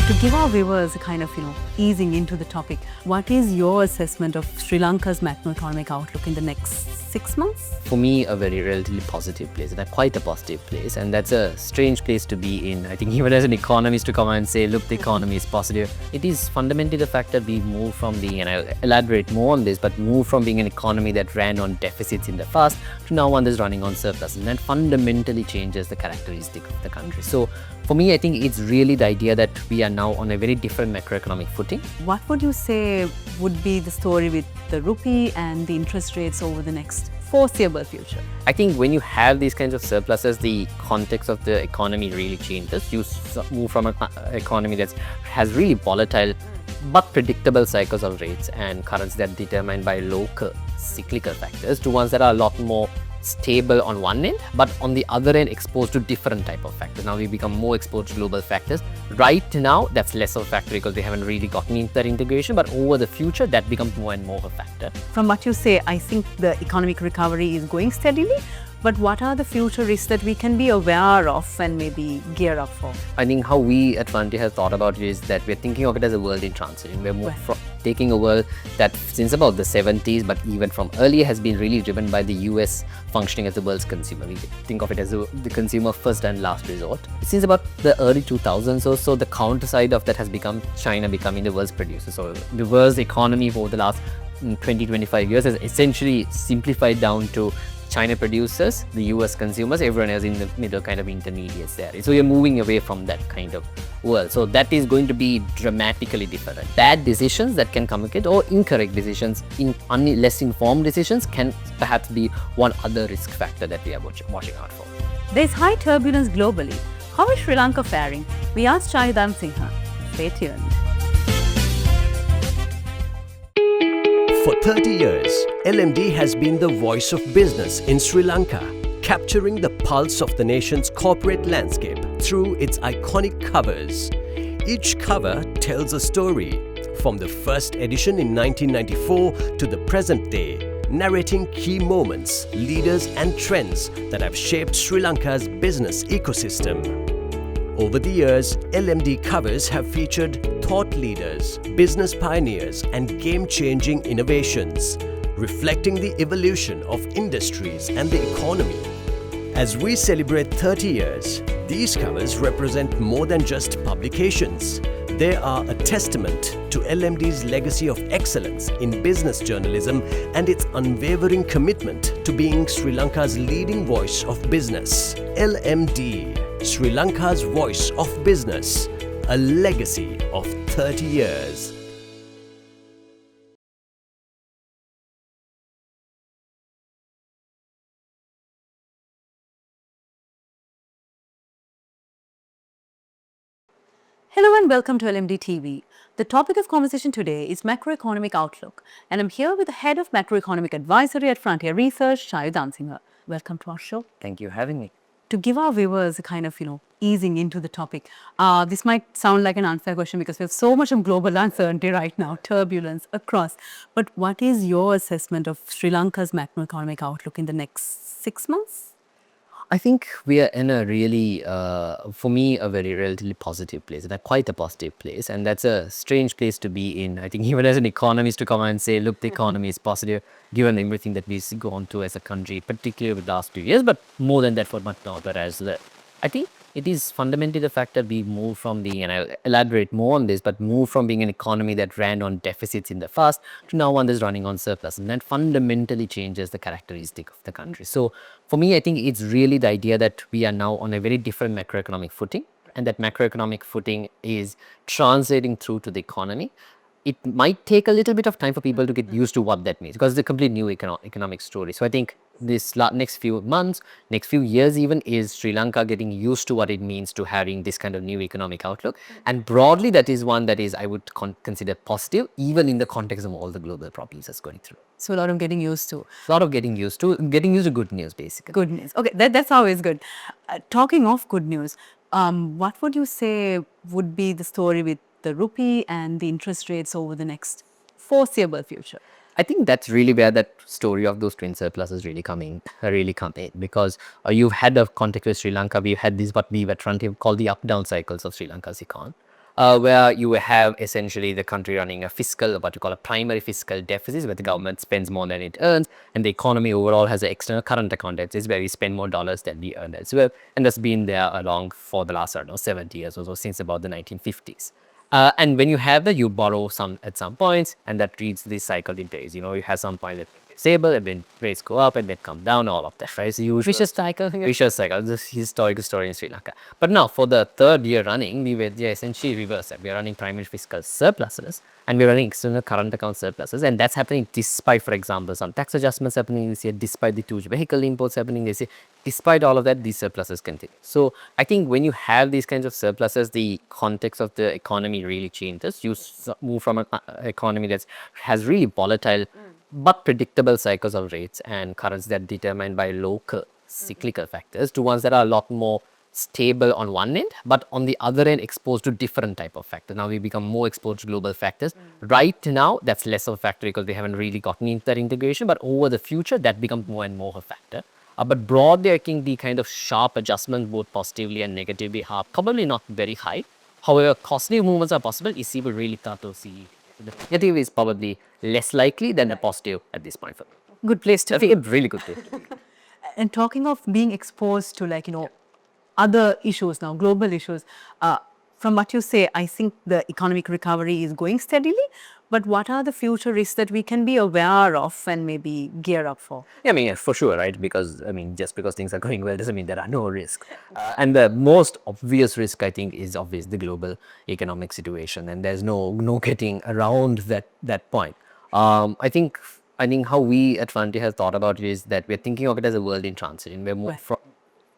To give our viewers a kind of, easing into the topic, what is your assessment of Sri Lanka's macroeconomic outlook in the next 6 months? For me, a very relatively positive place, and quite a positive place, and that's a strange place to be in. I think even as an economist to come and say, look, the economy is positive, it is fundamentally the fact that we move from being, and I'll elaborate more on this, but move from being an economy that ran on deficits in the past to now one that's running on surplus, and that fundamentally changes the characteristic of the country. So for me, I think it's really the idea that we are now on a very different macroeconomic footing. What would you say would be the story with the rupee and the interest rates over the next foreseeable future? I think when you have these kinds of surpluses, the context of the economy really changes. You move from an economy that has really volatile but predictable cycles of rates and currency that are determined by local cyclical factors to ones that are a lot more stable on one end, but on the other end exposed to different type of factors. Now we become more exposed to global factors. Right now, that's less of a factor because they haven't really gotten into that integration, but over the future, that becomes more and more of a factor. From what you say, I think the economic recovery is going steadily, but what are the future risks that we can be aware of and maybe gear up for? I think how we at Ruwandi have thought about it is that we're thinking of it as a world in transition. We're taking a world that since about the 70s, but even from earlier, has been really driven by the US functioning as the world's consumer. We think of it as the consumer first and last resort. Since about the early 2000s or so, the counter side of that has become China becoming the world's producer. So the world's economy for the last 20-25 years has essentially simplified down to China producers, the US consumers, everyone else in the middle kind of intermediates there. So you're moving away from that kind of world. So that is going to be dramatically different. Bad decisions that can come with it or incorrect decisions, less informed decisions can perhaps be one other risk factor that we are watching out for. There's high turbulence globally. How is Sri Lanka faring? We asked Chayu Damsinghe. Stay tuned. For 30 years, LMD has been the voice of business in Sri Lanka, capturing the pulse of the nation's corporate landscape through its iconic covers. Each cover tells a story, from the first edition in 1994 to the present day, narrating key moments, leaders and trends that have shaped Sri Lanka's business ecosystem. Over the years, LMD covers have featured thought leaders, business pioneers, and game-changing innovations, reflecting the evolution of industries and the economy. As we celebrate 30 years, these covers represent more than just publications. They are a testament to LMD's legacy of excellence in business journalism and its unwavering commitment to being Sri Lanka's leading voice of business. LMD, Sri Lanka's voice of business, a legacy of 30 years. Hello and welcome to LMDtv. The topic of conversation today is macroeconomic outlook, and I'm here with the head of macroeconomic advisory at Frontier Research, Chayu Damsinghe. Welcome to our show. Thank you for having me. To give our viewers a kind of, easing into the topic, this might sound like an unfair question because we have so much of global uncertainty right now, turbulence across. But what is your assessment of Sri Lanka's macroeconomic outlook in the next 6 months? I think we are in a really, for me, a very relatively positive place, and quite a positive place, and that's a strange place to be in. I think even as an economist to come and say, look, the economy is positive, given everything that we've gone through as a country, particularly over the last few years, but more than that for much longer as well. I think it is fundamentally the fact that we move from being, and I'll elaborate more on this, but move from being an economy that ran on deficits in the past to now one that's running on surplus, and that fundamentally changes the characteristic of the country. So for me, I think it's really the idea that we are now on a very different macroeconomic footing, and that macroeconomic footing is translating through to the economy. It might take a little bit of time for people to get used to what that means because it's a complete new economic story. So I think this next few months, next few years even, is Sri Lanka getting used to what it means to having this kind of new economic outlook. And broadly, that is one that is, I would consider positive, even in the context of all the global problems that's going through. So a lot of getting used to. A lot of getting used to good news, basically. Good news. Okay, that's always good. Talking of good news, what would you say would be the story with the rupee and the interest rates over the next foreseeable future? I think that's really where that story of those twin surpluses really come in because you've had a context with Sri Lanka. We've had this what we were trying to call the up-down cycles of Sri Lanka's economy. where you have essentially the country running a fiscal, what you call a primary fiscal deficit, where the government spends more than it earns, and the economy overall has an external current account deficit, where we spend more dollars than we earn as well. And that's been there along for the last, I don't know, 70 years or so, since about the 1950s. And when you have that, you borrow some at some points, and that reads this cycle in days. You know, you have some point that stable, and then rates go up and then come down, all of that, right? It's a huge Vicious cycle. vicious cycle. This historical story in Sri Lanka. But now, for the third year running, we were essentially reverse that. We are running primary fiscal surpluses, and we're running external current account surpluses, and that's happening despite, for example, some tax adjustments happening this year, despite the huge vehicle imports happening this year. Despite all of that, these surpluses continue. So I think when you have these kinds of surpluses, the context of the economy really changes. You move from an economy that has really volatile but predictable cycles of rates and currencies that are determined by local cyclical factors to ones that are a lot more stable on one end, but on the other end exposed to different type of factors. Now we become more exposed to global factors. Right now, that's less of a factor because we haven't really gotten into that integration, but over the future, that becomes more and more a factor. But broadly, I think the kind of sharp adjustments, both positively and negatively, are probably not very high. However, costly movements are possible. EC will really start to see the negative is probably less likely than the positive at this point. Good place to I think be. it's really good. And talking of being exposed to, like, other issues now, global issues, from what you say, I think the economic recovery is going steadily. But what are the future risks that we can be aware of and maybe gear up for? Yeah, I mean, yeah, for sure, right? Because, I mean, just because things are going well doesn't mean there are no risks. And the most obvious risk, I think, is obvious the global economic situation, and there's no getting around that point. I think how we at Frontier have thought about it is that we're thinking of it as a world in transition. We're more Right.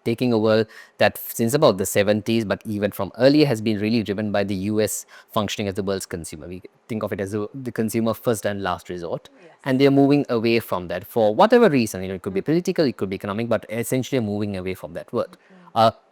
taking a world that since about the 70s, but even from earlier, has been really driven by the US functioning as the world's consumer. We think of it as the consumer first and last resort. And they're moving away from that for whatever reason. It could be political, it could be economic, but essentially moving away from that world.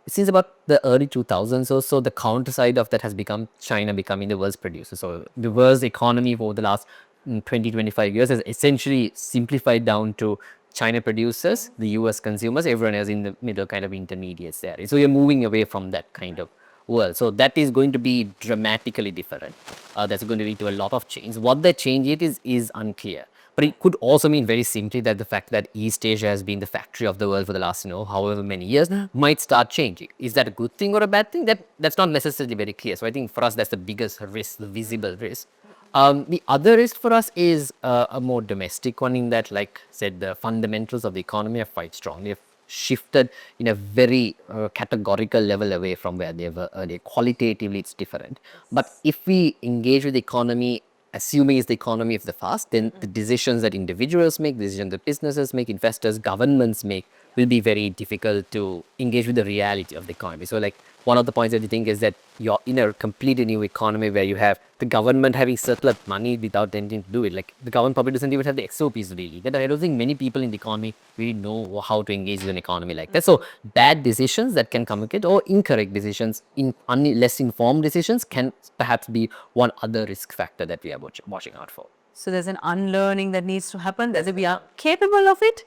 Since about the early 2000s or so, the counter side of that has become China becoming the world's producer. So the world's economy over the last 20-25 years has essentially simplified down to China producers, the US consumers, everyone else in the middle, kind of intermediates there. So you're moving away from that kind of world. So that is going to be dramatically different. That's going to lead to a lot of change. What that change is unclear. But it could also mean very simply that the fact that East Asia has been the factory of the world for the last, however many years, might start changing. Is that a good thing or a bad thing? That's not necessarily very clear. So I think for us, that's the biggest risk, the visible risk. The other risk for us is a more domestic one, in that, like I said, the fundamentals of the economy are quite strong. They've shifted in a very categorical level away from where they were earlier. Qualitatively, it's different. But if we engage with the economy, assuming it's the economy of the past, then the decisions that individuals make, decisions that businesses make, investors, governments make, will be very difficult to engage with the reality of the economy. So, like, one of the points that you think is that you're in a completely new economy where you have the government having surplus money without anything to do it. Like, the government probably doesn't even have the SOPs really. That I don't think many people in the economy really know how to engage with an economy like that. So bad decisions that can come with it, or incorrect decisions, less informed decisions, can perhaps be one other risk factor that we are watching out for. So there's an unlearning that needs to happen, whether we are capable of it.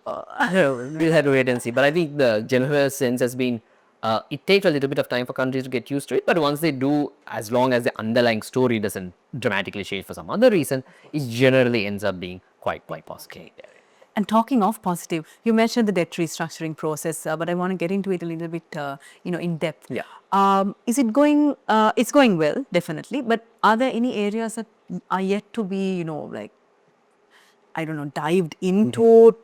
I don't know, we'll have to wait and see. But I think the general sense has been it takes a little bit of time for countries to get used to it. But once they do, as long as the underlying story doesn't dramatically change for some other reason, it generally ends up being quite positive. And talking of positive, you mentioned the debt restructuring process, but I want to get into it a little bit, in depth. Yeah. Is it going? It's going well, definitely. But are there any areas that are yet to be, dived into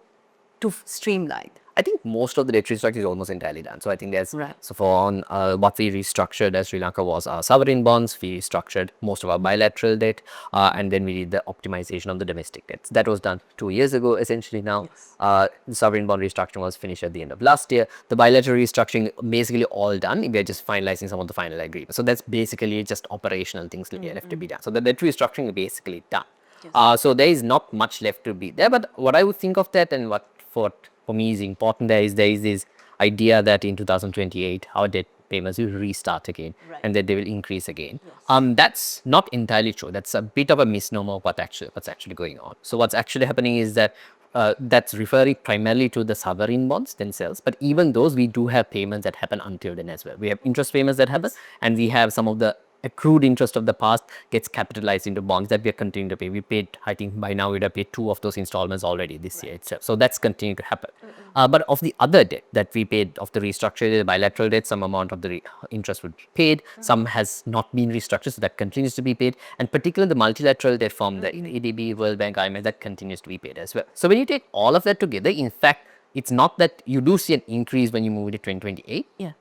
to streamline? I think most of the debt restructuring is almost entirely done. So I think there's, Right. so for on what we restructured as Sri Lanka was our sovereign bonds. We restructured most of our bilateral debt, and then we did the optimization of the domestic debts. That was done 2 years ago, essentially now. The sovereign bond restructuring was finished at the end of last year. The bilateral restructuring basically all done. We are just finalizing some of the final agreements. So that's basically just operational things left to be done. So the debt restructuring is basically done. So there is not much left to be there. But what I would think of that, and what for me is important, there is this idea that in 2028 our debt payments will restart again, and that they will increase again. That's not entirely true. That's a bit of a misnomer of what's actually going on. So what's actually happening is that that's referring primarily to the sovereign bonds themselves. But even those, we do have payments that happen until then as well. We have interest payments that happen, and we have some of the accrued interest of the past gets capitalized into bonds that we are continuing to pay. We paid, I think by now we would have paid 2 of those installments already this year itself. So that's continuing to happen. But of the other debt that we paid, of the restructured bilateral debt, some amount of the interest would be paid. Some has not been restructured, so that continues to be paid. And particularly the multilateral debt from the EDB, World Bank, IMF, that continues to be paid as well. So when you take all of that together, in fact, it's not that you do see an increase when you move to 2028. Yeah.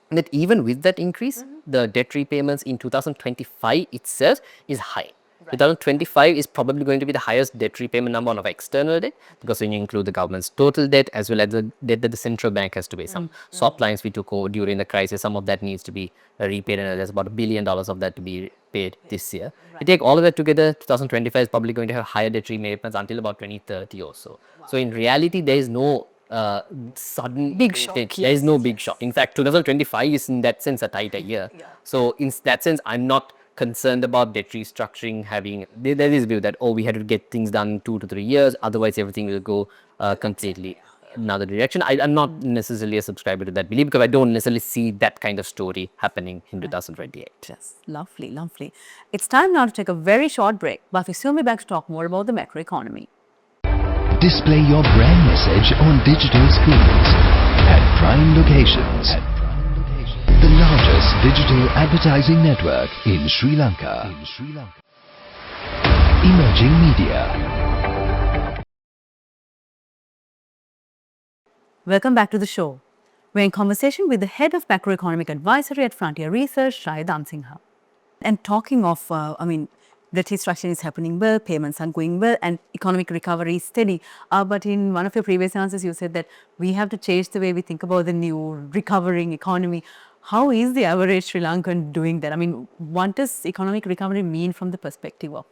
That even with that increase, the debt repayments in 2025 itself is high. 2025 is probably going to be the highest debt repayment number of external debt, because when you include the government's total debt as well as the debt that the central bank has to pay. Some swap lines we took over during the crisis, some of that needs to be repaid, and there's about $1 billion of that to be paid this year. You take all of that together, 2025 is probably going to have higher debt repayments until about 2030 or so. So in reality, there is no sudden Big shock, There is no big shock. In fact, 2025 is in that sense a tighter year. So in that sense, I'm not concerned about debt restructuring having, there is a view that, oh, we had to get things done 2 to 3 years, otherwise everything will go completely another direction. I'm not necessarily a subscriber to that belief, because I don't necessarily see that kind of story happening in 2028. Yes, lovely, lovely. It's time now to take a very short break, but we'll soon be back to talk more about the macroeconomy. Display your brand message on digital screens at prime locations. The largest digital advertising network in Sri Lanka. Emerging media. Welcome back to the show. We're in conversation with the head of macroeconomic advisory at Frontier Research, Chayu Damsinghe. And talking of, debt restructuring is happening well, payments are going well, and economic recovery is steady. But in one of your previous answers, you said that we have to change the way we think about the new recovering economy. How is the average Sri Lankan doing that? I mean, what does economic recovery mean from the perspective of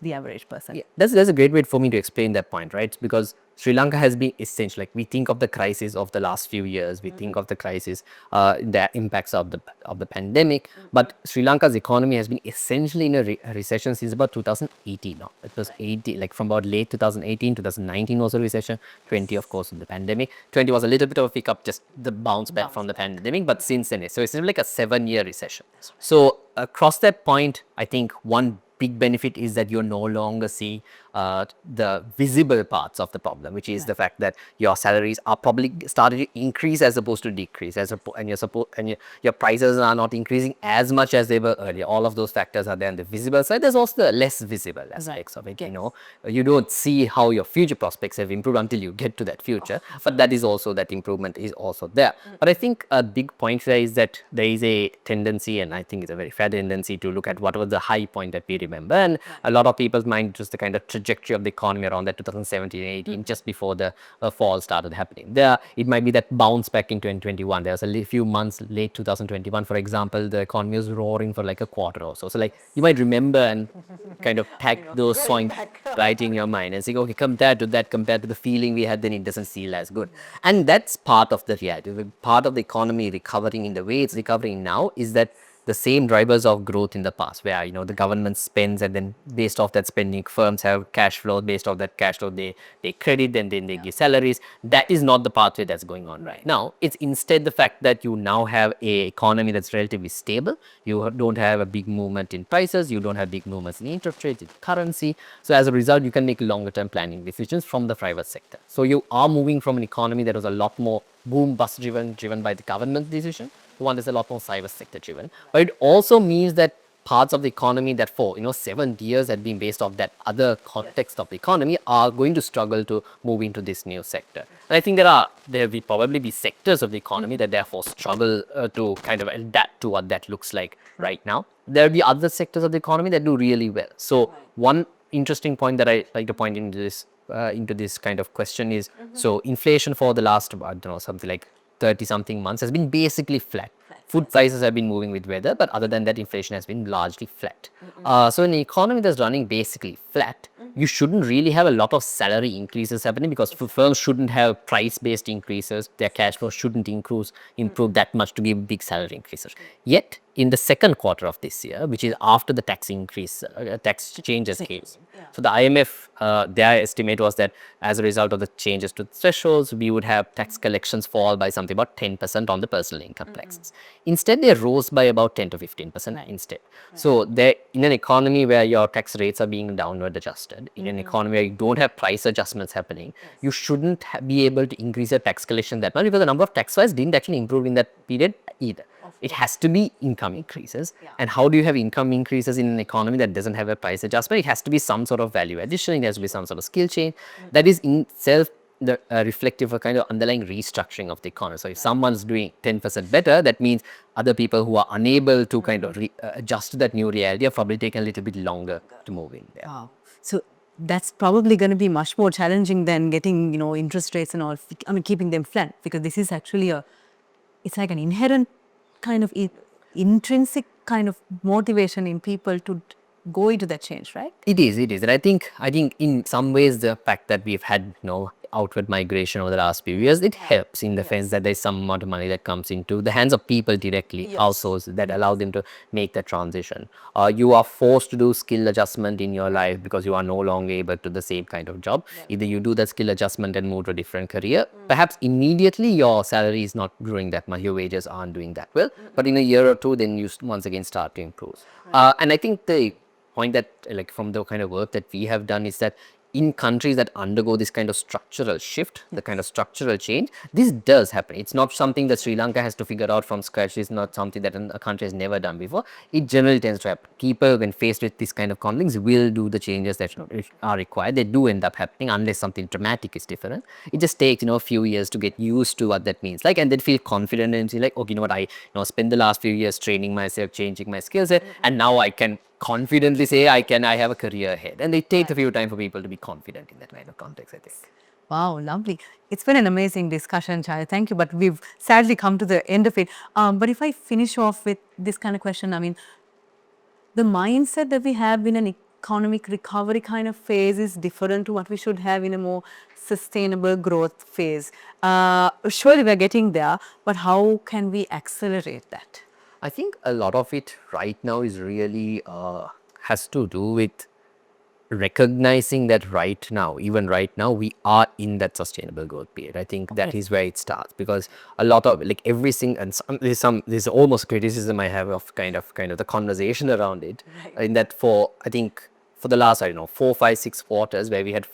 the average person? Yeah, that's a great way for me to explain that point, right? Because Sri Lanka has been essential. Like, we think of the crisis of the last few years, we think of the crisis, the impacts of the pandemic, but Sri Lanka's economy has been essentially in a recession since about 2018 now. It was 80, like from about late 2018, 2019 was a recession, 20 of course in the pandemic. 20 was a little bit of a pickup, just the bounce back from the pandemic, but since then, so it's like a 7-year recession. So across that point, I think one big benefit is that you're no longer seeing the visible parts of the problem, which is the fact that your salaries are probably starting to increase as opposed to decrease, and your prices are not increasing as much as they were earlier. All of those factors are there on the visible side. There's also the less visible aspects of it. You know, you don't see how your future prospects have improved until you get to that future, but that is also, that improvement is also there. But I think a big point there is that there is a tendency, and I think it's a very fair tendency, to look at what was the high point that we remember, and a lot of people's mind just the kind of trajectory of the economy around that 2017-18, just before the fall started happening. There, it might be that bounce back in 2021. There was a few months late 2021, for example, the economy was roaring for like a quarter or so. So like, you might remember and kind of tag those points right in your mind and say, okay, compared to the feeling we had then, it doesn't feel as good. And that's part of the reality. Part of the economy recovering in the way it's recovering now is that the same drivers of growth in the past, where, you know, the government spends, and then based off that spending, firms have cash flow. Based off that cash flow, they credit, and then they give salaries. That is not the pathway that's going on right now. It's instead the fact that you now have a economy that's relatively stable. You don't have a big movement in prices. You don't have big movements in interest rates, in currency. So as a result, you can make longer term planning decisions from the private sector. So you are moving from an economy that was a lot more boom bust driven by the government decision, to one that's a lot more private sector driven. But it also means that parts of the economy that for 7 years had been based off that other context of the economy are going to struggle to move into this new sector. And I think there will probably be sectors of the economy that therefore struggle to kind of adapt to what that looks like right now. There will be other sectors of the economy that do really well. So one interesting point that I like to point into this kind of question is, so inflation for the last, I don't know, something like 30 something months has been basically flat. Food prices have been moving with weather, but other than that, inflation has been largely flat. So in an economy that's running basically flat, you shouldn't really have a lot of salary increases happening, because firms shouldn't have price-based increases. Their cash flow shouldn't improve that much to give big salary increases. Yet, in the second quarter of this year, which is after the tax increase, tax changes came. So the IMF, their estimate was that as a result of the changes to the thresholds, we would have tax collections fall by something about 10% on the personal income taxes. Instead, they rose by about 10 to 15% instead. So in an economy where your tax rates are being downward adjusted, in an economy where you don't have price adjustments happening, you shouldn't be able to increase your tax collection that much, because the number of tax files didn't actually improve in that period either. It has to be income increases. And how do you have income increases in an economy that doesn't have a price adjustment? It has to be some sort of value addition. It has to be some sort of skill change. That is in itself the reflective of kind of underlying restructuring of the economy. So if someone's doing 10% better, that means other people who are unable to kind of adjust to that new reality are probably taking a little bit longer to move in there. Wow. So that's probably going to be much more challenging than getting, interest rates and all, keeping them flat, because this is actually it's like an inherent kind of intrinsic kind of motivation in people to go into that change, right? It is. And I think in some ways the fact that we've had outward migration over the last few years, it helps in the sense that there's some amount of money that comes into the hands of people directly, households, that allow them to make that transition. You are forced to do skill adjustment in your life because you are no longer able to do the same kind of job. Either you do that skill adjustment and move to a different career. Perhaps immediately your salary is not growing that much, your wages aren't doing that well, but in a year or two, then you once again start to improve. And I think the point that, like, from the kind of work that we have done, is that in countries that undergo this kind of structural shift, the kind of structural change, this does happen. It's not something that Sri Lanka has to figure out from scratch. It's not something that a country has never done before. It generally tends to happen. People, when faced with this kind of conflicts, will do the changes that are required. They do end up happening unless something dramatic is different. It just takes, a few years to get used to what that means. Like, and then feel confident and say, like, okay, you know what, I spend the last few years training myself, changing my skill set, and now I can confidently say I have a career ahead. And it takes a few time for people to be confident in that kind of context, I think. Wow, lovely. It's been an amazing discussion, Chayu. Thank you. But we've sadly come to the end of it. But if I finish off with this kind of question, the mindset that we have in an economic recovery kind of phase is different to what we should have in a more sustainable growth phase. Surely we're getting there, but how can we accelerate that? I think a lot of it right now is really has to do with recognizing that even right now, we are in that sustainable growth period. I think that is where it starts, because a lot of, like, everything, and there's almost criticism I have of kind of the conversation around it, in that I think for the last, 4, 5, 6 quarters where we had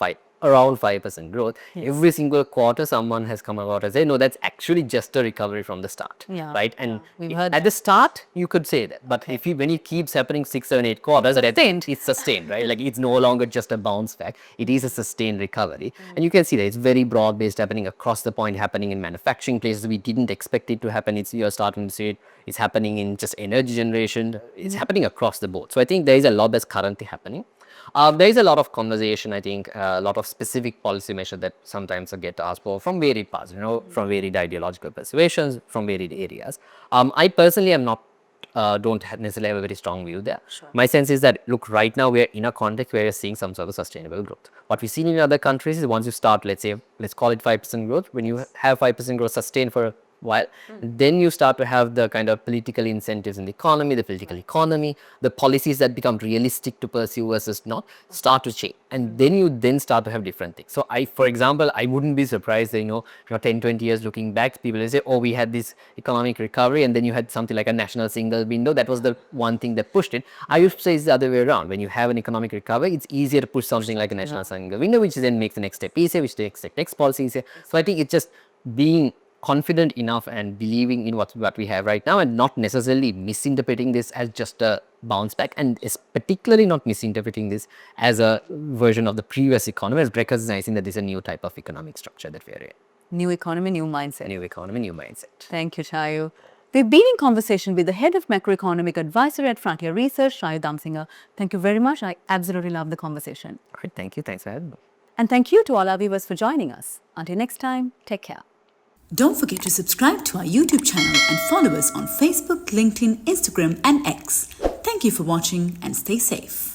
around 5% growth, every single quarter someone has come about and said, no, that's actually just a recovery from the start, right? And at the start, you could say that, but when it keeps happening 6, 7, 8 quarters, it's sustained, right? Like, it's no longer just a bounce back, it is a sustained recovery. And you can see that it's very broad-based, happening across the point, happening in manufacturing places we didn't expect it to happen. You're starting to see it. It's happening in just energy generation. It's happening across the board. So I think there is a lot that's currently happening. There is a lot of conversation, I think, a lot of specific policy measures that sometimes get asked for from varied parts, from varied ideological persuasions, from varied areas. I personally am not, don't necessarily have a very strong view there. My sense is that, look, right now we're in a context where we're seeing some sort of sustainable growth. What we've seen in other countries is, once you start, let's call it 5% growth, when you have 5% growth sustained for a while, then you start to have the kind of political incentives in the economy, the political economy, the policies that become realistic to pursue versus not, start to change. And then you start to have different things. So for example, I wouldn't be surprised that, 10, 20 years looking back, people will say, oh, we had this economic recovery, and then you had something like a national single window. That was the one thing that pushed it. I would say it's the other way around. When you have an economic recovery, it's easier to push something like a national single window, which then makes the next step easier, which makes the next policy easier. So I think it's just being confident enough and believing in what we have right now, and not necessarily misinterpreting this as just a bounce back, and is particularly not misinterpreting this as a version of the previous economy, as recognizing that this is a new type of economic structure that we are in. New economy, new mindset. New economy, new mindset. Thank you, Chayu. We've been in conversation with the head of macroeconomic advisory at Frontier Research, Chayu Damsinghe. Thank you very much. I absolutely love the conversation. All right, thank you. Thanks for having me. And thank you to all our viewers for joining us. Until next time, take care. Don't forget to subscribe to our YouTube channel and follow us on Facebook, LinkedIn, Instagram, and X. Thank you for watching, and stay safe.